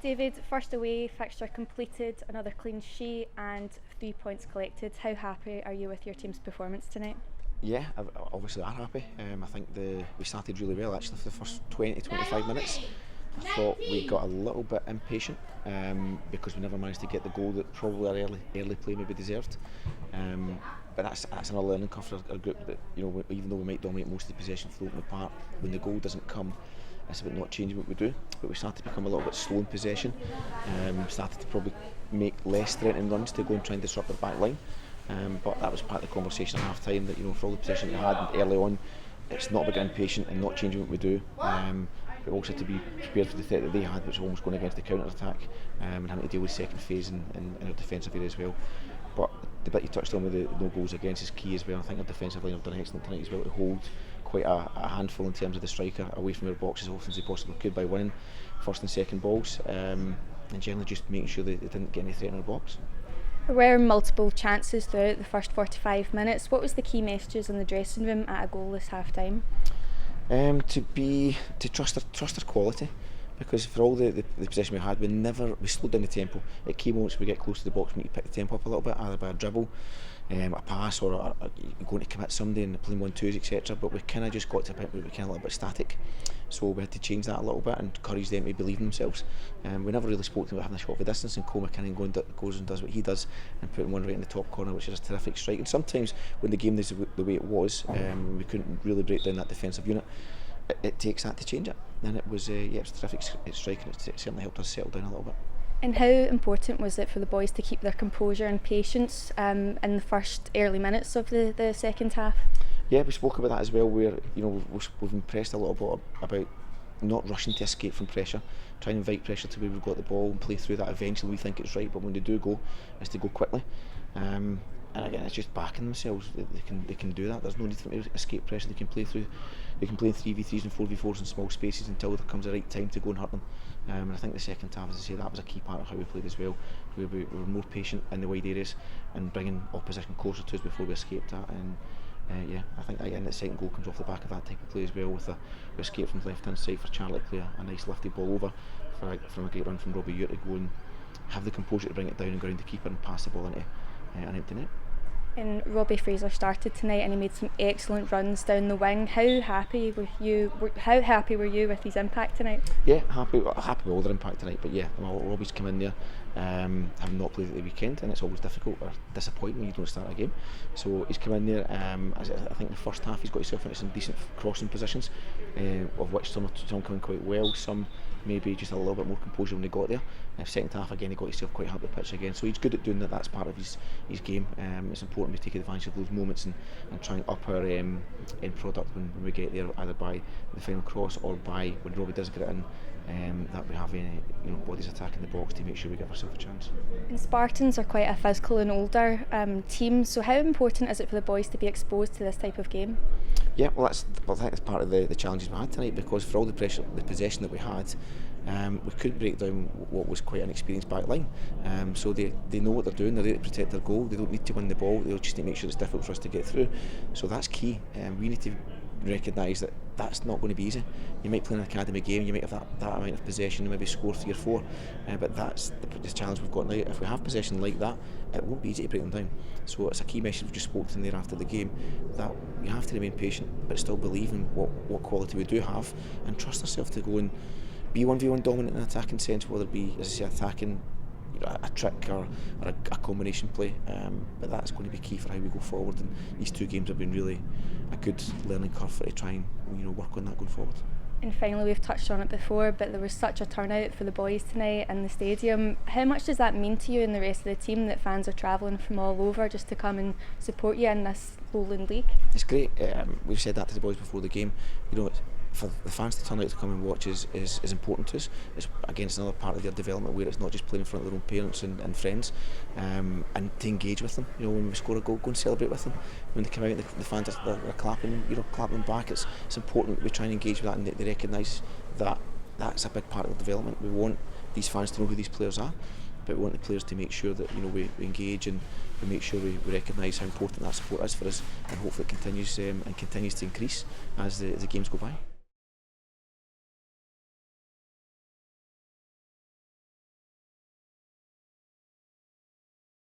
David, first away fixture completed, another clean sheet and 3 points collected. How happy are you with your team's performance tonight? Yeah, obviously are happy. I think we started really well actually for the first 20-25 minutes. I thought we got a little bit impatient because we never managed to get the goal that probably our early play maybe deserved. But that's another learning curve for our group. That even though we might dominate most of the possession floating apart, when the goal doesn't come, it's about not changing what we do. But we started to become a little bit slow in possession. Started to probably make less threatening runs to go and try and disrupt their back line. But that was part of the conversation at half time, that for all the possession we had early on, it's not about getting impatient and not changing what we do. We also had to be prepared for the threat that they had, which was almost going against the counter attack, and having to deal with second phase in our defensive area as well. But the bit you touched on with the no goals against is key as well. I think our defensive line have done excellent tonight as well to hold quite a handful in terms of the striker away from their box as often as they possibly could by winning first and second balls, and generally just making sure that they didn't get any threat in our box. There were multiple chances throughout the first 45 minutes. What was the key messages in the dressing room at a goalless half time? To trust our quality, because for all the possession we had, we slowed down the tempo. At key moments we get close to the box, we need to pick the tempo up a little bit, either by a dribble, a pass, or going to commit somebody and playing 1-2s, etc. But we kind of just got to a point where we were kind of a little bit static. So we had to change that a little bit and encourage them to believe in themselves. We never really spoke to them about having a shot for distance, and Cole McCallum goes and does what he does and putting one right in the top corner, which is a terrific strike. And sometimes when the game is the way it was, we couldn't really break down that defensive unit. It takes that to change it, and it was a terrific strike, and it certainly helped us settle down a little bit. And how important was it for the boys to keep their composure and patience in the first early minutes of the second half? Yeah, we spoke about that as well, where we've impressed a little bit about not rushing to escape from pressure, trying to invite pressure to where we've got the ball and play through that. Eventually we think it's right, but when they do go, it's to go quickly. And again, it's just backing themselves. They can do that. There's no need for them to escape pressure. They can play in 3v3s and 4v4s in small spaces until there comes the right time to go and hurt them. And I think the second half, as I say, that was a key part of how we played as well. We were more patient in the wide areas and bringing opposition closer to us before we escaped that. And I think again the second goal comes off the back of that type of play as well, with we escape from the left hand side for Charlie to play a nice lifted ball over from a great run from Robbie Ure to go and have the composure to bring it down and go around the keeper and pass the ball into an empty net. And Robbie Fraser started tonight and he made some excellent runs down the wing. How happy were you with his impact tonight? Yeah, happy with all their impact tonight. But yeah, Robbie's come in there, having not played at the weekend, and it's always difficult or disappointing when you don't start a game. So he's come in there. I think the first half he's got himself into some decent crossing positions, of which some coming quite well, some maybe just a little bit more composure when they got there. Second half again he got himself quite hard to pitch again, so he's good at doing that. That's part of his game. It's important to take advantage of those moments and try and up our end product when we get there, either by the final cross or by when Robbie does get it in, that we have bodies attacking the box to make sure we give ourselves a chance. And Spartans are quite a physical and older team, so how important is it for the boys to be exposed to this type of game? Yeah, I think that's part of the challenges we had tonight, because for all the pressure, the possession that we had, we could break down what was quite an experienced back line. So they know what they're doing. They're there to protect their goal. They don't need to win the ball. They'll just need to make sure it's difficult for us to get through. So that's key. We need to recognise that that's not going to be easy. You might play an academy game, you might have that amount of possession and maybe score 3 or 4, but that's the challenge we've got now. If we have possession like that, it won't be easy to break them down. So it's a key message we've just spoken to them there after the game, that we have to remain patient but still believe in what quality we do have, and trust ourselves to go and be 1v1 dominant in an attacking sense, whether it be, as I say, attacking a trick or a combination play, but that's going to be key for how we go forward. And these 2 games have been really a good learning curve for to try and work on that going forward. And finally, we've touched on it before, but there was such a turnout for the boys tonight in the stadium. How much does that mean to you and the rest of the team, that fans are travelling from all over just to come and support you in this Lowland League? It's great. We've said that to the boys before the game. For the fans to turn out to come and watch is important to us. It's against another part of their development, where it's not just playing in front of their own parents and friends, and to engage with them. When we score a goal, go and celebrate with them. When they come out, the fans are clapping, clapping back. It's important that we try and engage with that, and they recognise that that's a big part of the development. We want these fans to know who these players are, but we want the players to make sure that we engage and we make sure we recognise how important that support is for us, and hopefully it continues to increase as the games go by.